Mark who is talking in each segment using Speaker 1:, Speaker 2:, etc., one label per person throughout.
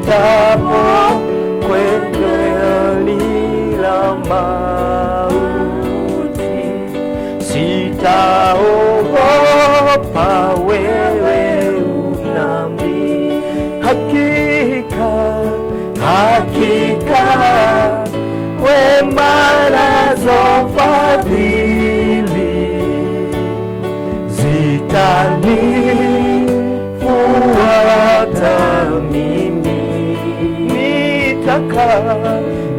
Speaker 1: nipitapo kwenye lila mauti, sitaogopa, wewe unami. Hakika, hakika, wema nazo fadhili zitanifuata mimi.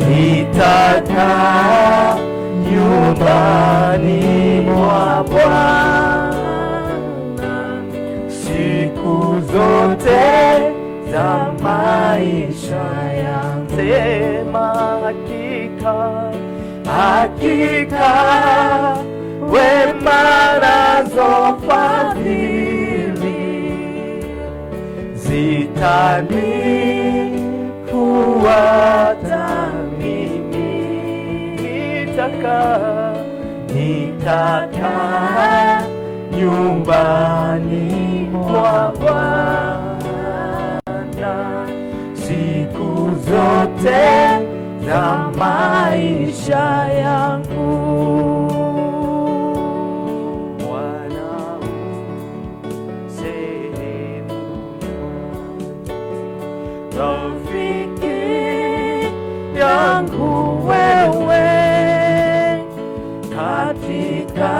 Speaker 1: Nitakaa nyumbani mwa Bwana siku zote za maisha yangu. Sema hakika, hakika, wema nazo fadhili zitanifuata mimi. Nitakaa nyumbani mwa Bwana siku zote za maisha yangu. Bwana sehemu rafiki yangu wewe, katika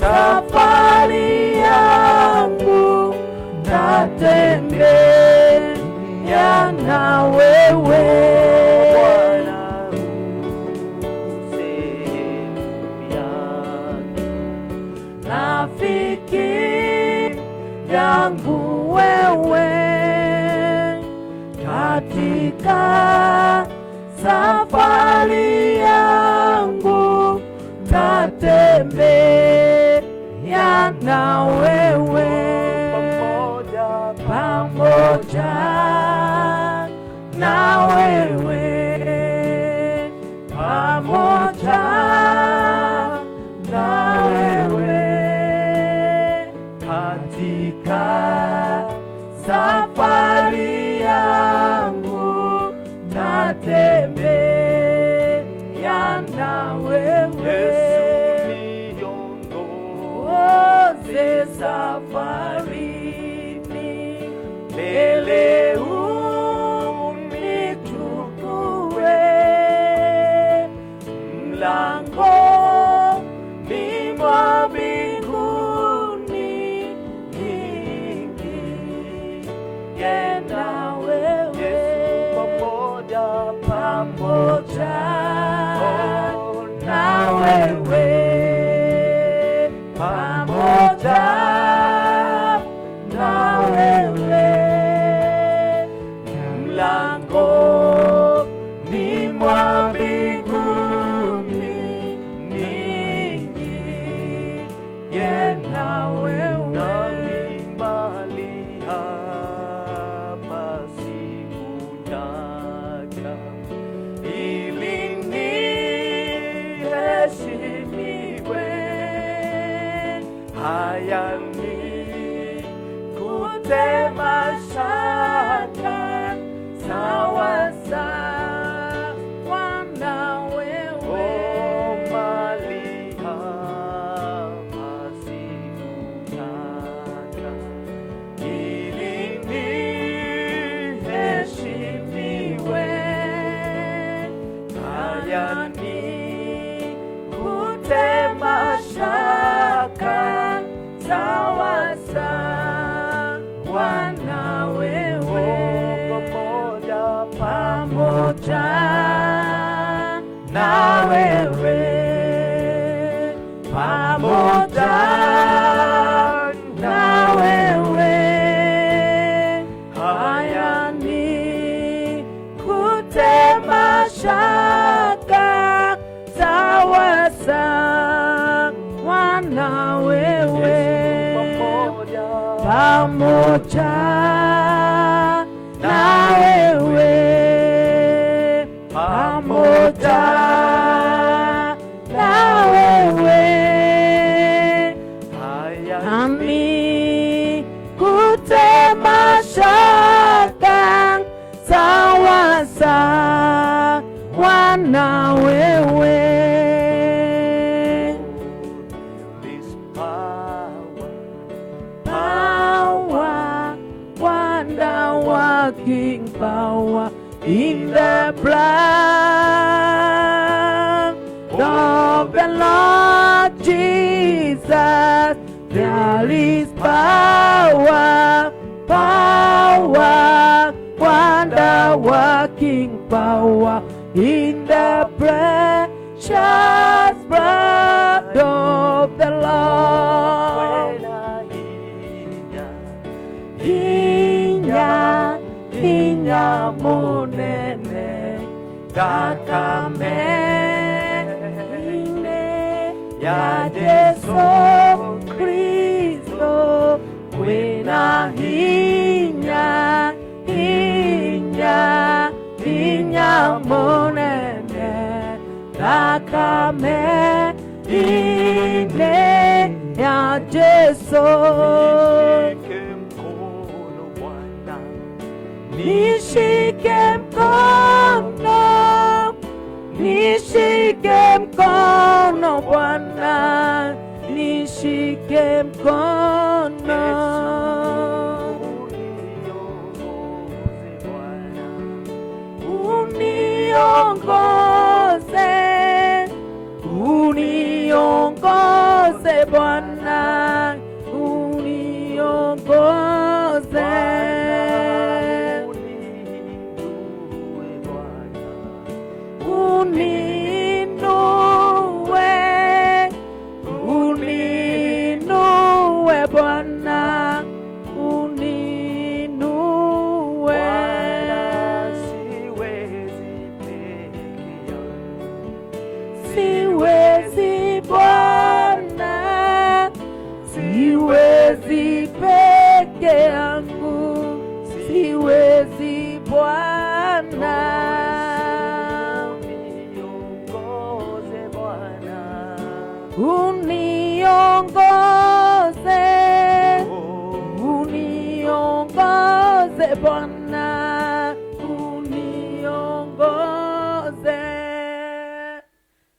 Speaker 1: safari yangu natembea na wewe. Bwana sehemu yangu, rafiki yangu wewe, katika safari yangu tatembea na wewe. Pamoja na wewe, pamoja na wewe, katika safari yangu natembea na wewe. Niongoze safarini, mbele unichukue, mlangoni mwa mbinguni niingie na wewe. Pamoja na wewe, pamoja na wewe, mlangoni mwa mbinguni niingie na wewe. Mahali hapa sikutaka ili niheshimiwe, haya ni kutema shaka sawa sawa na wewe. Mahali hapa sikutaka ili niheshimiwe, haya ni kutema shaka sawa sawa na wewe. Pamoja na wewe, pamoja na wewe, haya ni kutema shaka sawa sawa na wewe. Pamoja na wewe, pamoja na wewe, nami kutema shaka working power in the blood of the Lord Jesus. There is power, power, wonder working power in the precious blood of the Lord. Inya, inya monene, kakamene, ya Yesu Kristo, wena inya, inya, inya monene, kakamene, ya Yesu. Nishike mkono, nishike mkono Bwana, nishike mkono. Uniongoze, uniongoze Bwana, uniongoze. Uninue Bwana, uninue. Siwezi Bwana, siwezi peke yangu, siwezi Bwana. Uniongoze, uniongoze Bwana, uniongoze.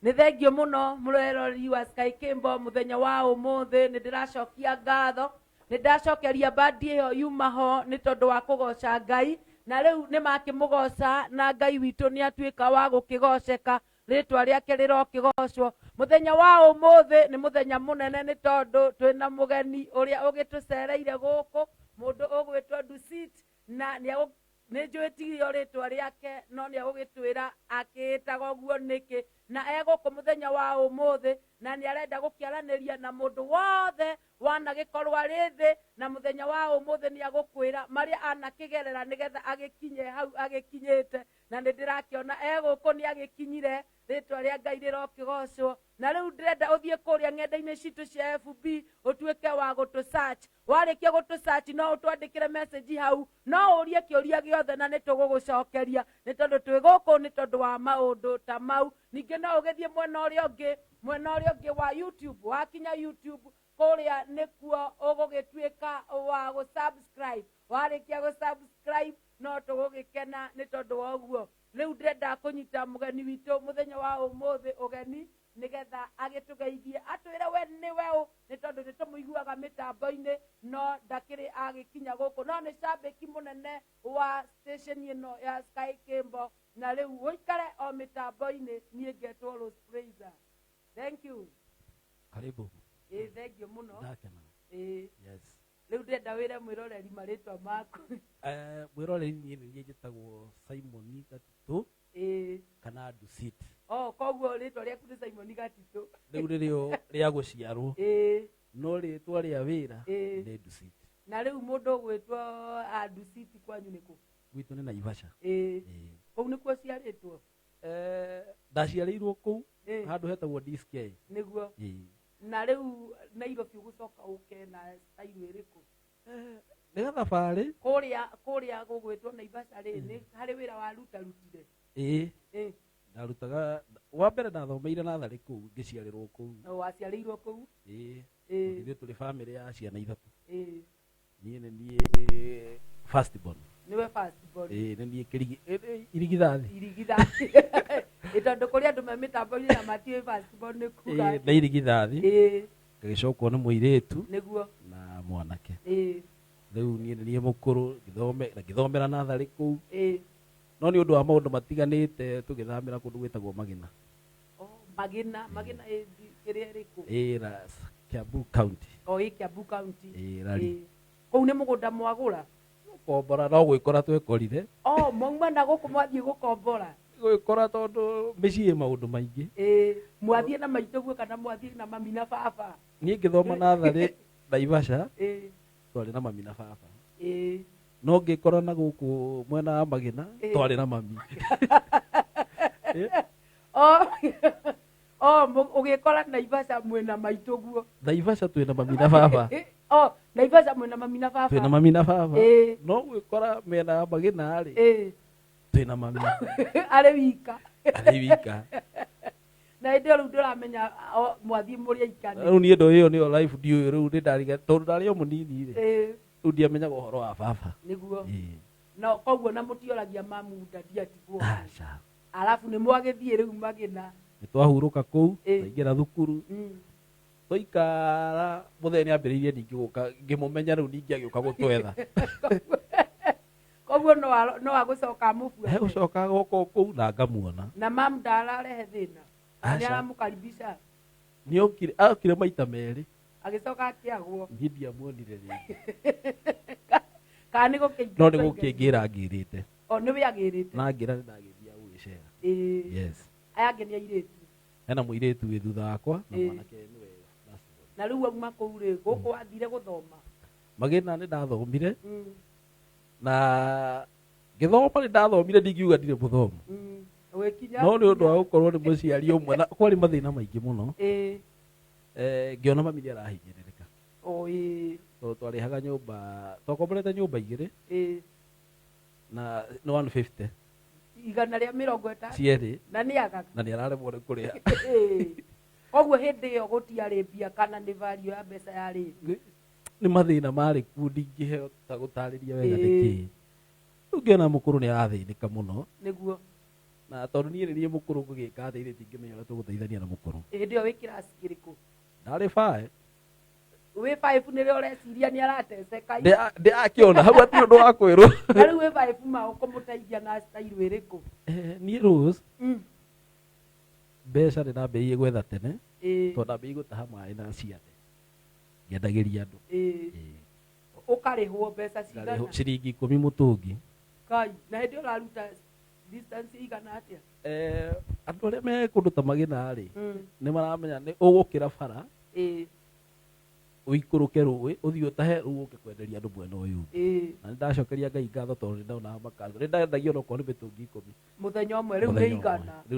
Speaker 1: Nĩ thengio mũno mũroreri wa Sky Kimbo mũthenya wa ũmũthĩ. Nĩ ndĩracokia ngatho, nĩ ndacokeria bandi ĩyo yuma ho nĩ tondũ wa kũgoca Ngai, na rĩu nĩ makĩmũgoca na Ngai witũ nĩ atuĩka wa gũkĩgoceka, rĩtwa rĩake rĩrokĩgocwo. Mũthenya wa ũmũthĩ nĩ mũthenya mũnene nĩ tondũ twĩna mũgeni ũrĩa ũgĩtũcereire gũkũ, mũndũ ũgwĩtwo Dusit, na nĩ njũĩtirio rĩtwa rĩake no nĩ agũgĩtwĩra akĩĩtaga ũguo nĩkĩ, na egũkũ mũthenya wa ũmũthĩ na nĩ arenda gũkĩaranĩria na mũndũ wothe wanagĩkorwo arĩ thĩ, na mũthenya wa ũmũthĩ nĩ agũkwĩra marĩa anakĩgerera nĩgetha agĩkinye hau agĩkinyĩte, na nĩ ndĩrakĩona egũkũ nĩ agĩkinyire, rĩtwa rĩa Ngai rĩrokĩgocwo. Na rĩu ndĩrenda ũthiĩ kũrĩa ng'enda-inĩ citũ cia FB ũtuĩke wa gũtũ search. Warĩkia gũtũ search no ũtwandĩkĩre message hau, no ũrie kĩũria gĩothe na nĩ tũgũgũcokeria, nĩ tondũ twĩ gũkũ nĩ tondũ wa maũndũ ta mau. Ningĩ no ũgĩthiĩ mwena ũrĩa ũngĩ wa YouTube. Wakinya YouTube kũrĩa nĩkuo ũgũgĩtuĩka wa gũsubscribe. Warĩkia gũsubscribe no tũgũgĩkena nĩ tondũ wa ũguo. Rĩu ndĩrenda kũnyita mũgeni witũ mũthenya wa ũmũthĩ ũgeni, nĩgetha agĩtũgeithie atwĩre we nĩwe ũ, nĩ tondũ nĩ tũmũiguaga mĩtambo-inĩ no ndakĩrĩ agĩkinya gũkũ, no nĩ cambĩki mũnene wa station ĩno ya Sky Kimbo, na rĩu ũikare o mĩtambo-inĩ. Niĩ ngetwo Rose Fraser. Thank you.
Speaker 2: Karibu.
Speaker 1: Thank you mũno.
Speaker 2: Ndakena. Yes.
Speaker 1: Rĩu ndĩrenda wĩre mwĩroreri marĩtwa maku.
Speaker 2: Mwĩroreri niĩ nĩ njĩtagwo Simon Gatitũ kana Dusit.
Speaker 1: Koguo rĩtwa rĩaku nĩ Simon Gatitũ.
Speaker 2: Rĩu rĩrĩo rĩa gũciarwo no rĩtwa rĩa wĩra nĩ Dusit.
Speaker 1: Na rĩu mũndũ ũgwĩtwo Dusit kwanyu nĩ kũ?
Speaker 2: Gwitũ nĩ Naivasha.
Speaker 1: Kũu nĩkuo ciarĩtwo?
Speaker 2: Ndaciarĩirwo kũu handũ hetagwo DSK.
Speaker 1: Nĩguo. Na rĩu Nairobi ũgũcoka ũke na style ĩrĩkũ?
Speaker 2: Nĩ gathabarĩ
Speaker 1: kũrĩa gũgwĩtwo Naivasha rĩ, nĩ harĩ wĩra warutire?
Speaker 2: Ndarutaga wa mbere nathomeire natharĩ kũu ngĩciarĩrwo kũu.
Speaker 1: Waciarĩirwo kũu?
Speaker 2: Ithuĩ tũrĩ bamĩrĩ ya ciana ithatũ. Niĩ nĩ niĩ first born.
Speaker 1: Nĩwe first born?
Speaker 2: Nĩ niĩ irigithathi.
Speaker 1: Tondũ kũrĩ andũ me mĩtambo-inĩ na matiũĩ first born nĩ kuga.
Speaker 2: Nĩ irigithathi ngagĩcokwo nĩ mũirĩtu
Speaker 1: nĩguo
Speaker 2: na mwanake. riu nie mukuru ngithomera nathari kuu no ni undu wa maundu matiganite tugithamira kundu gwitagwo Magina.
Speaker 1: Magina kiria riku
Speaker 2: Kiambu County.
Speaker 1: Kiambu County. Kou ni mugunda mwagura
Speaker 2: gukombora no gwikora twekorire
Speaker 1: mauma na guku mwathie gukombora
Speaker 2: gwikora tondu micii maundu maingi
Speaker 1: mwathie na maituguo kana mwathie na mami na baba.
Speaker 2: Nie ngithoma nathari Naivasha twari na mami na baba no ngikora na guku mwena wa Magina twari na mami. Ugikora Naivasha mwena maituguo. Naivasha twina mami na baba.
Speaker 1: Naivasha mwena mami na baba.
Speaker 2: Twina mami na baba. No gwikora mwena wa Magina ri twina mami.
Speaker 1: Ari wika. Na ndio riu ndiramenya mwathie muri aikani.
Speaker 2: Riu nie ndo iyo niyo life ndiu riu ndariga tondu ndari o munini ri. Riu ndiamenyaga uhoro wa baba.
Speaker 1: Niguo. No koguo na mutioragia mamu ndatigwo. Alafu ni mwagithie riu Magina.
Speaker 2: Nitwahuruka kuu twaingira thukuru twaikara muthenya ambiriirie ningi guka ngimumenya riu ningi agiuka gutwetha.
Speaker 1: Koguo no agucoka mufua
Speaker 2: gucoka goko kuu na ngamuona
Speaker 1: na mam ndararehe thina ni aramukaribisha
Speaker 2: ni okire maita meri
Speaker 1: agicoka akiagwo
Speaker 2: ngidia muonire ringi
Speaker 1: kani gukingira
Speaker 2: no ni gukingira ngirite
Speaker 1: ni agirite
Speaker 2: na ngira ndagithia ugicera. Yes
Speaker 1: aya ngeni airitu
Speaker 2: ena muiritu wi thutha wakwa na mwanake ni wega
Speaker 1: na riu auma kuu ri guku wathire guthoma
Speaker 2: Magina ni ndathomire na githoma ni ndathomire ndingiuga ndire muthomu no ni undu wa gukorwo ni muciari umwe na kwari mathina maingi muno ngiona mami ni arahinyiririka to twarihaga nyumba twakomborete nyumba igiri na no 150
Speaker 1: igana ria 50
Speaker 2: cieri
Speaker 1: na ni agaga
Speaker 2: na ni araremwo ni kuria.
Speaker 1: Koguo hindi iyo gutiari mbia kana ni value ya mbeca yari
Speaker 2: ni mathina mari ku ndingihota gutariria wega niki ungiona mukuru ni arathinika muno
Speaker 1: niguo
Speaker 2: na tondu nie mukuru ngigika thiire tingimenya uria tuguteithania na mukuru.
Speaker 1: Hindi iyo wi kirasi kiriku
Speaker 2: ndari 5
Speaker 1: wi 5 ni rio ureciria ni arateceka
Speaker 2: ndi akiona hau ati undu wa kwirwo
Speaker 1: na riu wi 5 ma ukumuteithia na style iriku
Speaker 2: ni Rose mbeca ni ndambĩrĩirie gwetha tene tondu ndambĩrĩirie gũtaha maĩ na ciande ngiendagiria andu
Speaker 1: ukarihwo mbeca cigana
Speaker 2: ciringi 10 mutungi
Speaker 1: kai na hindi uraruta distance igana atia
Speaker 2: andu aria me kundu ta Magina ri ni maramenya ni ugukira bara uikuruke ruwi uthii utahe ruwi uke kwenderia andu mwena uyu na ndacokeria Ngai ngatho tondu ndona makandu ni ndendagio no kwa ni mitungi 10
Speaker 1: muthenya umwe riu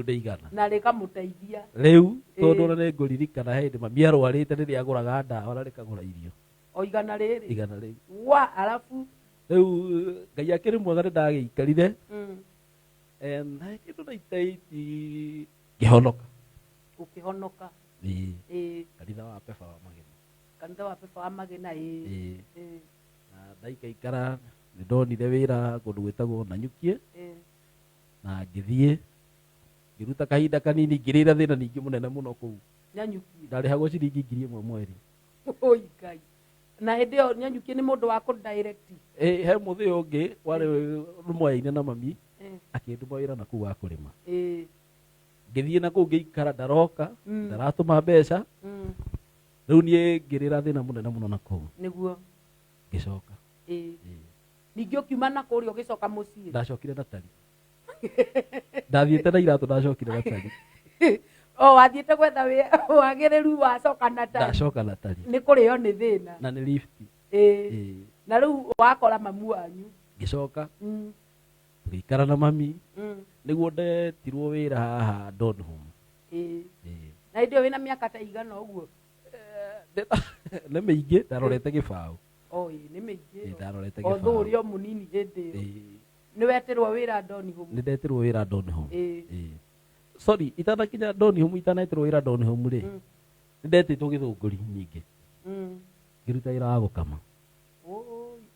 Speaker 1: ndi igana
Speaker 2: na
Speaker 1: rikamuteithia
Speaker 2: riu tondu ona ni nguririkana hindi mami arwarite ni aguraga ndawa na rikagura irio
Speaker 1: o igana riri
Speaker 2: wa
Speaker 1: alafu
Speaker 2: riu Ngai akiri mwega ni ndagiikarire na kindu na itaiti kihonoka
Speaker 1: ukihonoka
Speaker 2: kanitha wa Pefa wa Magina
Speaker 1: kanitha wa Pefa wa Magina
Speaker 2: na ndaikaikara ni ndonire wira kundu gwitagwo Nanyukie na ngithie ngiruta kahinda kanini ngirira thina ningi munene muno kuu
Speaker 1: Nanyukie
Speaker 2: ndarihagwo ciringi 1000 mweri.
Speaker 1: Oi Ngai na hindi iyo Nanyukie ni mundu wa ku direct
Speaker 2: he muthi ungi wari rumwaine na mami akinduma wira na kuu wa kurima ngithie na kuu ngiikara ndaroka ndaratuma mbeca riu nie ngirira thina munene muno na kuu
Speaker 1: niguo
Speaker 2: ngicoka
Speaker 1: ningi ukiuma na kuria ugicoka mucii
Speaker 2: ndacokire na tari ndathiite na iratu ndacokire na tari
Speaker 1: wathiite gwetha wagiriru wacoka na tari
Speaker 2: ndacoka na tari
Speaker 1: ni kurio ni thina
Speaker 2: na ni lift
Speaker 1: na riu wakora mamu wanyu
Speaker 2: ngicoka tugiikara na mami niguo ndetirwo wira haha Donholm
Speaker 1: na ndio wina miaka ta igana uguo
Speaker 2: nĩ mĩingĩ ndarorete gĩbaũ
Speaker 1: nĩ mĩingĩ
Speaker 2: ndarorete
Speaker 1: gĩbaũ othurio munini hĩndĩ nĩ wetirwo wĩra Donholm
Speaker 2: nĩ ndetirwo wĩra Donholm sorry itanakinya Donholm itanaetirwo wĩra Donholm rĩ nĩ ndetĩtwo Gĩthũngũri nyingĩ ngĩruta wĩra wa gũkama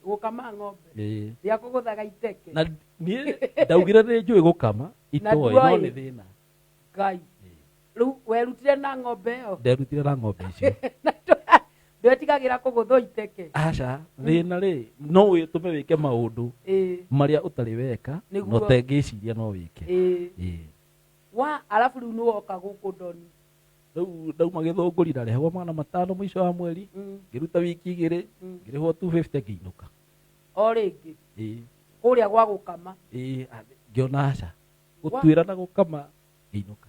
Speaker 1: gũkama ng'ombe ya kũgũthaga iteke
Speaker 2: na niĩ ndaugire nĩ njũĩ gũkama itoĩ no nĩ thĩna
Speaker 1: Ngai riu werutire na ng'ombe ĩyo
Speaker 2: nderutire na ng'ombe icio
Speaker 1: ndetigagira kugutho iteke
Speaker 2: aca thina ri no witume wike maundu maria utari weka no tengiciria no wike
Speaker 1: wa alafu riu ni woka guku ndoni
Speaker 2: riu ndauma githunguri ndarehwo magana matano mwisho wa mweri ngiruta wiki 2 ngirihwo 250 ngiinuka
Speaker 1: o ringi kuria gwa gukama
Speaker 2: ngiona aca gutwira na gukama ngiinuka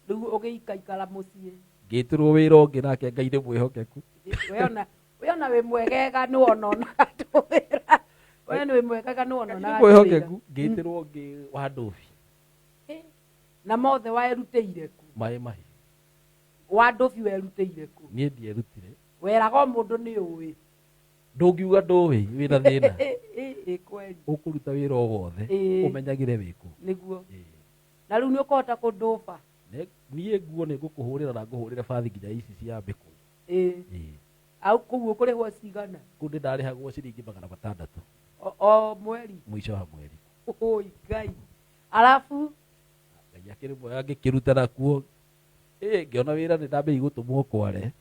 Speaker 1: riu ugiikaikara mucii
Speaker 2: ngitirwo wira ungi nake Ngai ni mwihokeku
Speaker 1: we ona wi mwegega ni wona twira we ni wi mwegega ni wona
Speaker 2: mwihokeku ngitirwo ngi wa ndubi
Speaker 1: na mothe waerutĩire ku
Speaker 2: maĩ
Speaker 1: wa ndubi werutĩire ku
Speaker 2: niĩ ndierutire
Speaker 1: weraga mũndũ nĩ ũĩ
Speaker 2: ndũngiuga ndũĩ wĩna thĩna
Speaker 1: kweli
Speaker 2: ũkũruta wĩra o wothe ũmenyagĩre wĩkũ
Speaker 1: nĩguo na rĩu nĩ ũkũhota kũndũba
Speaker 2: niĩ nguo nĩ ngũkũhũrĩra na ngũhũrĩre bathi nginya ici cia mbĩkũ
Speaker 1: au kũu ũkũrĩhwo cigana
Speaker 2: kũu ndĩ ndarĩhagwo ciringi 600
Speaker 1: o mweri
Speaker 2: mũico wa mweri
Speaker 1: oi Ngai alafu
Speaker 2: Ngai akĩrĩ mwega ngĩkĩruta nakuo ngĩona wĩra nĩ ndambĩrĩirie gũtũmwo Kware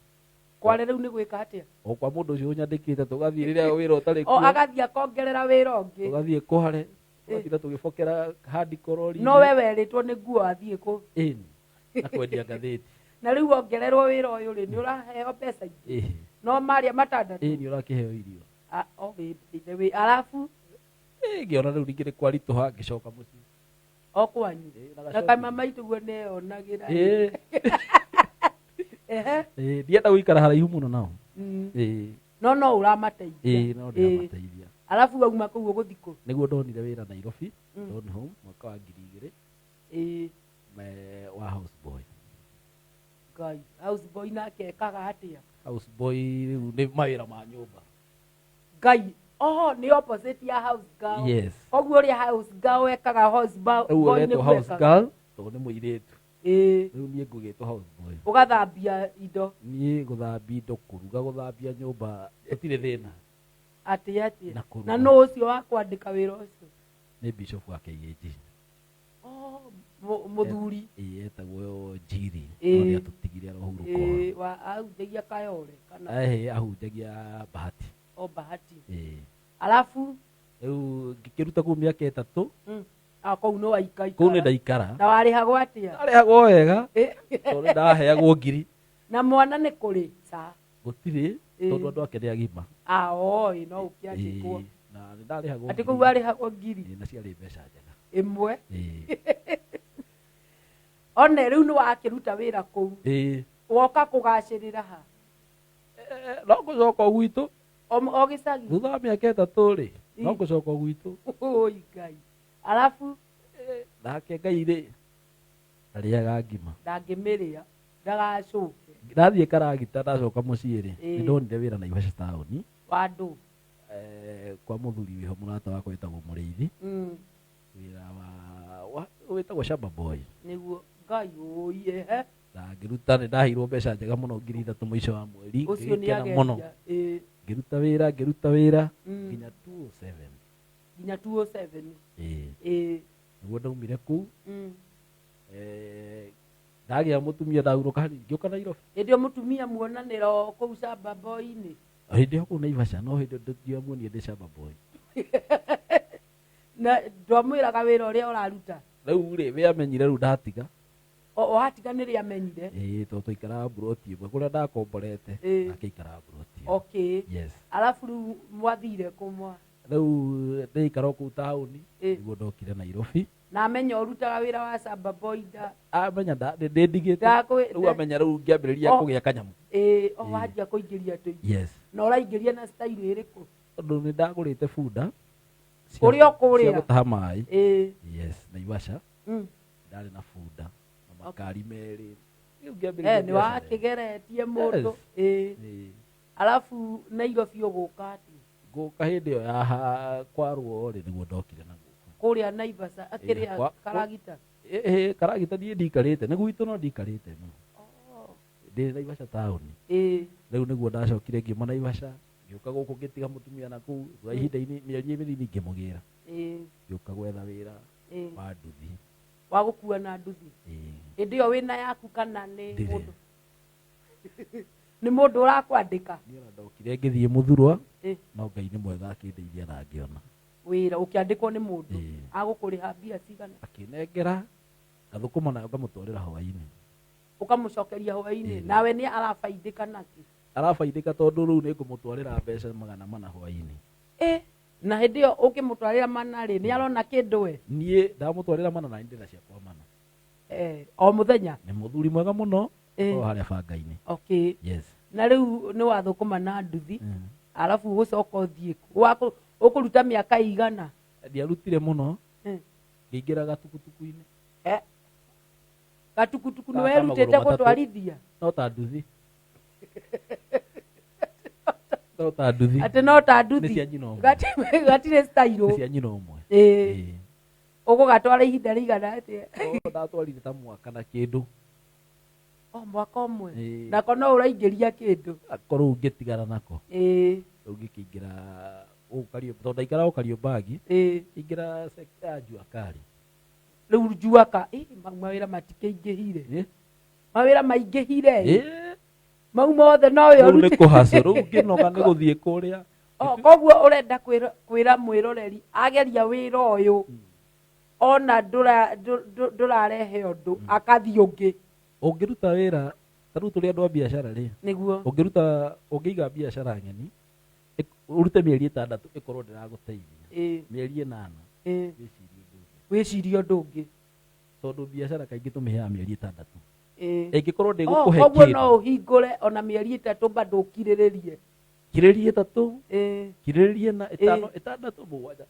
Speaker 1: rĩu nĩ gwĩka atĩa
Speaker 2: o kwa mũndũ ũcio ũnyandĩkĩte tũgathiĩ rĩrĩa wĩra ũtarĩ kuo
Speaker 1: agathiĩ akongerera wĩra ũngĩ
Speaker 2: tũgathiĩ Kware tũgathiĩ tũgĩbokera hadi korori
Speaker 1: no we werĩtwo nĩ nguo athiĩ kũ
Speaker 2: na kwendia ngathĩti
Speaker 1: na rĩu ongererwo wĩra ũyũ rĩ nĩ ũraheo mbeca ingĩ no marĩa matandatũ
Speaker 2: nĩ ũrakĩheo irio
Speaker 1: we alafu
Speaker 2: ngĩona rĩu rĩngĩ nĩ kwaritũha ngĩcoka mũciĩ
Speaker 1: o kwanyu na kaima maitũ guo neyonagĩra
Speaker 2: ndienda gũikara haraihu mũno nao
Speaker 1: no ũramateithia
Speaker 2: no ndĩramateithia
Speaker 1: alafu wauma kũu ũgũthiĩ kũ
Speaker 2: nĩguo ndonire wĩra Nairobi Don Home mwaka wa 2000 wa house boy
Speaker 1: Ngai house boy nake ekaga atĩa
Speaker 2: house boy rĩu nĩ mawĩra ma nyũmba
Speaker 1: Ngai nĩ opposite ya house girl
Speaker 2: yes
Speaker 1: koguo ũrĩa house girl ekaga house boy
Speaker 2: nĩ house girl tondũ nĩ mũirĩtu rĩu niĩ ngũgĩtwo house boy
Speaker 1: ũgathambia indo
Speaker 2: niĩ gũthambia indo kũruga gũthambia nyũmba gũtirĩ thĩna
Speaker 1: atĩa na nũ ũcio wa kwandĩka wĩra ũcio
Speaker 2: nĩ bishop wa KAG
Speaker 1: mũthuri
Speaker 2: etagwo Njiri ũrĩa tũtigire arohurũka
Speaker 1: ahunjagia Kayole kana
Speaker 2: ahunjagia Bahati
Speaker 1: Bahati alafu
Speaker 2: rĩu ngĩkĩruta kũu mĩaka 3
Speaker 1: kũu no waikaikara
Speaker 2: kũu nĩ ndaikara
Speaker 1: na warĩhagwo atĩa
Speaker 2: ndarĩhagwo wega tondũ ndaheagwo 1000
Speaker 1: na mwana nĩ kũrĩ
Speaker 2: gũtirĩ tondũ andũ ake nĩ agima
Speaker 1: no ũkĩandĩkwo
Speaker 2: na nĩ ndarĩhagwo
Speaker 1: atĩ kũu warĩhagwo 1000
Speaker 2: na ciarĩ mbeca njega
Speaker 1: ĩmwe one rĩu nĩ wakĩruta wĩra kũu woka kũgacĩrĩra ha
Speaker 2: no ngũcoka gwitũ
Speaker 1: o gĩcagi
Speaker 2: thutha wa mĩaka 3 rĩ no ngũcoka gwitũ
Speaker 1: oi Ngai alafu
Speaker 2: nake Ngai rĩ ndarĩaga ngima
Speaker 1: ndangĩmĩrĩa ndagacũke
Speaker 2: ndathiĩ karagita ndacoka mũciĩ rĩ nĩ ndonire wĩra Naivasha taũni
Speaker 1: wa ndũ
Speaker 2: kwa mũthuri wĩho mũrata wakwa wĩtagwo Mũrĩithi wĩra wa wĩtagwo Shamba Boy
Speaker 1: nĩguo Ngai ũi
Speaker 2: na ngĩruta nĩ ndaheirwo mbeca njega mũno 3,000 mũico wa mweri ngĩkena mũno ngĩruta wĩra nginya
Speaker 1: 207
Speaker 2: nĩguo ndaumire kũu ndagĩa mũtumia ndahurũka ngĩũka Nairobi
Speaker 1: hĩndĩ mũtumia muonanĩra kũu Shamba Boy-inĩ
Speaker 2: hĩndĩ kũu Naivasha no hĩndĩ ndĩmuonire ndĩ Shamba Boy
Speaker 1: na ndwamwĩraga wĩra ũrĩa ũraruta
Speaker 2: rĩu rĩ we amenyire rĩu ndatiga
Speaker 1: watiga nĩ rĩ amenyire
Speaker 2: tondũ tũikaraga mburoti ĩmwe kũrĩa ndakomborete nake ikaraga mburoti yes
Speaker 1: alafu rĩu mwathire kũmwa
Speaker 2: rĩu ndĩikara kũu taũni nĩguo ndokire Nairobi
Speaker 1: na amenya ũrutaga wĩra wa Shamba Boy
Speaker 2: amenya ndĩndigĩte rĩu amenya rĩu ngĩambĩrĩria kũgĩa kanyamũ
Speaker 1: wanjia kũingĩria andũ
Speaker 2: yes
Speaker 1: na ũraingĩria na style ĩrĩkũ
Speaker 2: tondũ nĩ ndagũrĩte bunda
Speaker 1: kũrĩa ũkũrĩra
Speaker 2: cia gũtaha maĩ yes Naivasha ndarĩ na bunda na makari merĩ
Speaker 1: nĩ wakĩgeretie mũndũ alafu Nairobi ũgũka atĩ
Speaker 2: ngũka hĩndĩ ĩyo ya kwarwo rĩ nĩguo ndokire na gũkũ
Speaker 1: kũrĩa Naivasha akĩrĩa karagita
Speaker 2: karagita niĩ ndikarĩte nĩ gwitũ no ndikarĩte ndĩ Naivasha taũni rĩu nĩguo ndacokire ngiuma Naivasha ngĩũka gũkũ ngĩtiga mũtumia na kũu thutha ihinda-inĩ mĩeri mĩnini ngĩmũgĩra ngĩũka gwetha wĩra wa nduthi
Speaker 1: wa gũkua na nduthi hĩndĩ ĩyo wĩna yaku kana nĩ mũndũ ni mundu urakwandika
Speaker 2: ni ona ndokire ngithie muthurwa no Ngai ni mwega akindeithia na ngiona
Speaker 1: wira ukiandikwo ni mundu agukuriha mbia cigana
Speaker 2: akinengera gathukuma nayo ngamutwarira hwaini
Speaker 1: ukamucokeria hwaini nawe ni arafaidika naki
Speaker 2: arafaidika tondu riu ni ngumutwarira mbeca 400 hwaini
Speaker 1: na hindi yo ukimutwarira mana ri ni arona kindu we
Speaker 2: nie ndamutwarira mana na ndina ciakwa mana
Speaker 1: o muthenya
Speaker 2: ni muthuri mwega muno o haria bangaini
Speaker 1: okay
Speaker 2: yes
Speaker 1: na riu ni wathukuma na nduthi alafu gucoka uthie ukuruta miaka igana
Speaker 2: ndiarutire muno ngiingira gatukutuku-ini
Speaker 1: gatukutuku ni werutite gutwarithia
Speaker 2: no ta nduthi no ta nduthi
Speaker 1: ati no ta nduthi
Speaker 2: ni cia nyina umwe
Speaker 1: gatire style
Speaker 2: ni cia nyina umwe
Speaker 1: ugugatwara ihinda rigana ati
Speaker 2: ndatwarire ta mwaka na kindu
Speaker 1: mwaka umwe nako no uraingiria kindu
Speaker 2: akorwo ungitigara nako ungikingira ukario tonda ikara ukario bagi ingira sekta jua kari
Speaker 1: riu juaka mawira matikeingihire mawira maingihire mau mothe no yo
Speaker 2: rute ni kuhaca riu nginoga ni guthie kuria
Speaker 1: koguo urenda kwira mwiroreri ageria wira uyu ona ndurarehe undu akathi ungi
Speaker 2: ungiruta wira taru turi andu a biashara ri
Speaker 1: niguo
Speaker 2: ungiiga biashara ngeni urute mieri 6 ikorwo ndiraguteithia mieri 8
Speaker 1: wicirie undu ungi
Speaker 2: tondu biashara kaingi tumiheaga mieri 6 ingikorwo ndigukuhe
Speaker 1: kindu koguo no uhingure ona mieri 3 bado ukiriririe
Speaker 2: kirĩrie 3 kirĩrie na 5 6 7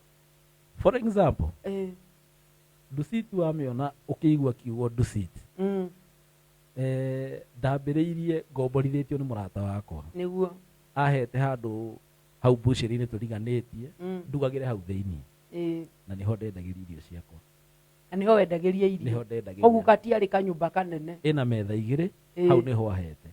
Speaker 2: for example Dusit wamiona ukiigua kiugo Dusit ndambĩrĩirie ngomborithĩtio nĩ mũrata wakwa
Speaker 1: nĩguo
Speaker 2: ahete handũ hau bushĩrĩ-inĩ tũriganĩtie ndugagĩre hau thĩinĩ na nĩho ndendagĩria irio ciakwa
Speaker 1: na nĩho wendagĩria irio koguo gatiarĩ kanyũmba kanene
Speaker 2: ĩna metha igĩrĩ hau nĩho ahete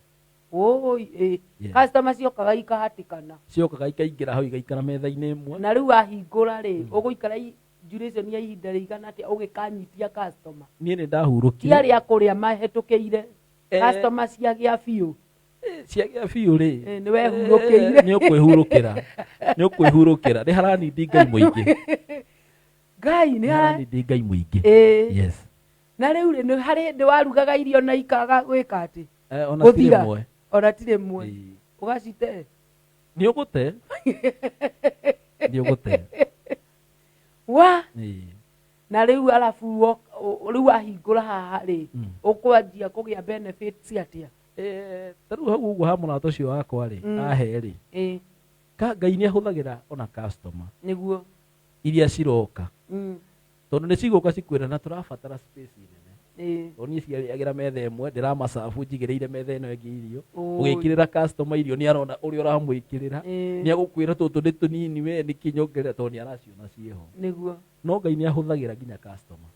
Speaker 1: customer ciokaga ikahatikana
Speaker 2: ciokaga ikaingĩra hau igaikara metha-inĩ ĩmwe
Speaker 1: na rĩu ahingũra rĩ ũgũikara duration ya ihinda rĩigana atĩa ũgĩkanyitia customer
Speaker 2: niĩ nĩ ndahurũkire
Speaker 1: tiarĩ akũrĩa mahetũkĩire customer ciagĩa biũ
Speaker 2: ciagĩa biũ rĩ
Speaker 1: nĩ wehurũkĩire
Speaker 2: nĩ ũkwĩhurũkĩra nĩ haranindi Ngai mũingĩ
Speaker 1: Ngai nĩ
Speaker 2: haranindi Ngai mũingĩ yes
Speaker 1: na rĩu rĩ nĩ harĩ hĩndĩ warugaga irio na ikaga gwĩka atĩ ona tirĩ mwe ũgacite
Speaker 2: nĩ ũgũte
Speaker 1: wa na rĩu alafu rĩu ahingũra haha rĩ ũkwanjia kũgĩa benefits atĩa
Speaker 2: tarĩu hau ũguo ha mũrata ũcio wakwa rĩ ahe rĩ Ngai nĩ ahũthagĩra ona customer
Speaker 1: nĩguo
Speaker 2: iria ciroka tondũ nĩ cigũka cikwĩra na tũrabatara space nene tondũ niĩ ciagĩra metha ĩmwe ndĩramacabu njigĩrĩire metha ĩno ĩngĩ irio ũgĩkĩrĩra customer irio nĩ arona ũrĩa ũramwĩkĩrĩra nĩ agũkwĩra tũtũ nĩ tũnini we nĩ kĩnyongerera tondũ nĩ araciona ciĩho
Speaker 1: nĩguo
Speaker 2: no Ngai nĩ ahũthagĩra nginya customer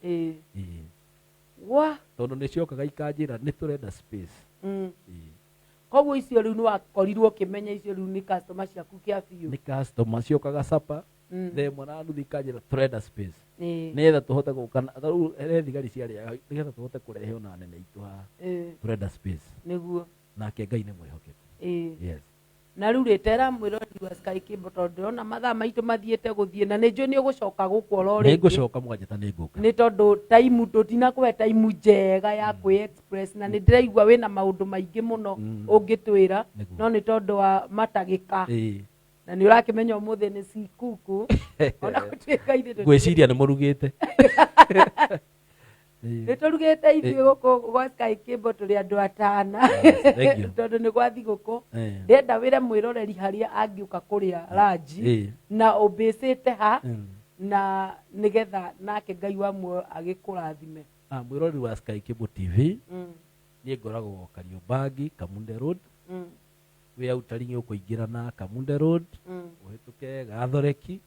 Speaker 2: tondũ nĩ ciokaga ikanjĩra nĩ tũrenda space
Speaker 1: koguo icio rĩu nĩ wakorirwo ũkĩmenya icio rĩu nĩ customer ciaku kĩa biũ
Speaker 2: nĩ customer ciokaga capa themwe na nuthu ikanjĩra tũrenda space nĩgetha tũhote gũkana rĩu he thigari ciarĩa nĩgetha tũhote kũrehe ona nene itũ haha tũrenda space
Speaker 1: nĩguo
Speaker 2: nake Ngai nĩ mwĩhokeku yes
Speaker 1: na rĩu rĩtera mwĩrori wa Sky Cable tondũ ndĩrona mathaa maitũ mathiĩte gũthiĩ na nĩ njũĩ nĩ ũgũcoka gũkũ oro rĩngĩ
Speaker 2: nĩngũcoka mwanjĩta nĩngũka
Speaker 1: nĩ tondũ taimu tũtinakũhe taimu njega ya kwĩ express na nĩ ndĩraigua wĩna maũndũ maingĩ mũno ũngĩtwĩra no nĩ tondũ wa matagĩka na nĩ ũrakĩmenya ũmũthĩ nĩ cikuku ona gũtuĩka ithuĩ
Speaker 2: ngwĩciria nĩ mũrugĩte
Speaker 1: nĩ tũrugĩte ithuĩ gũkũ gwa Sky Cable tũrĩ andũ atana tondũ nĩ gwa thigũkũ ndĩrenda wĩre mwĩroreri harĩa angĩũka kũrĩa ranji na ũmbĩcĩte ha na nĩgetha nake Ngai wamwe agĩkũrathime
Speaker 2: mwĩroreri wa Sky Cable TV niĩ ngoragwo Kariombangi Kamunde Road wĩ Outering ũkũingĩra na Kamunde Road ũhĩtũke Gathoreki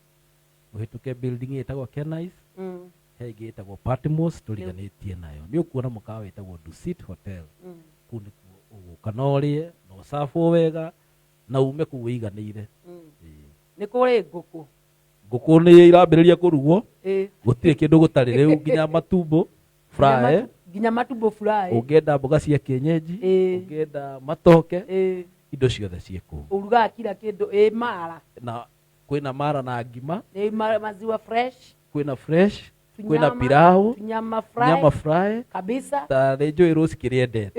Speaker 2: ũhĩtũke building ĩtagwo Kenais he ĩngĩ ĩtagwo Patmos tũriganĩtie nayo nĩ ũkuona mũkawa ĩtagwo Dusit Hotel kũu nĩkuo ũgũka na ũrĩe na ũcabwo wega na ume kũu wĩiganĩire
Speaker 1: nĩ kũrĩ ngũkũ
Speaker 2: nĩ irambĩrĩria kũrugwo gũtirĩ kĩndũ gũtarĩ rĩu nginya matumbo fry
Speaker 1: nginya matumbo fry
Speaker 2: ũngĩenda mboga cia kienyeji ũngĩenda matoke indo ciothe ciĩkũ
Speaker 1: urugaga kila kindu mara
Speaker 2: na kwĩna mara na ngima
Speaker 1: maziwa fresh
Speaker 2: kwĩna fresh kwĩna pilau
Speaker 1: nyama
Speaker 2: fry
Speaker 1: kabisa
Speaker 2: ta nĩnjũĩ Rose kĩrĩendete.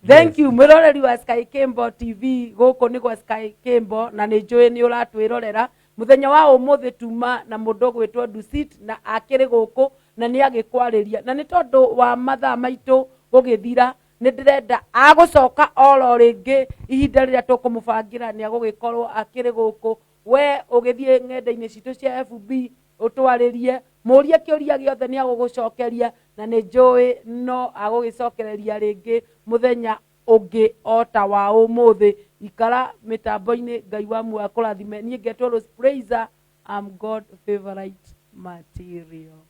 Speaker 1: Thank you mwiroreri wa Sky Kimbo TV gũkũ nĩ gwa Sky Kimbo na nĩ njũĩ nĩ ũratwĩrorera muthenya wa ũmũthĩ tuma na mũndũ gwĩtwo Dusit na akĩrĩ gũkũ na nĩ agĩkwarĩria na nĩ tondũ wa mathaa maitũ gũgĩthira nĩ ndĩrenda agũcoka oro rĩngĩ ihinda rĩrĩa tũkũmũbangĩra nĩ agũgĩkorwo akĩrĩ gũkũ we ũgĩthiĩ ng'enda-inĩ citũ cia FB ũtwarĩrie mũrie kĩũria gĩothe nĩ agũgũcokeria na nĩ njũĩ no agũgĩcokereria rĩngĩ muthenya ũngĩ ota wa ũmũthĩ ikara mĩtambo-inĩ Ngai wa muoyo akũrathime niĩ ngetwo Rose Praiser, I'm God favorite material.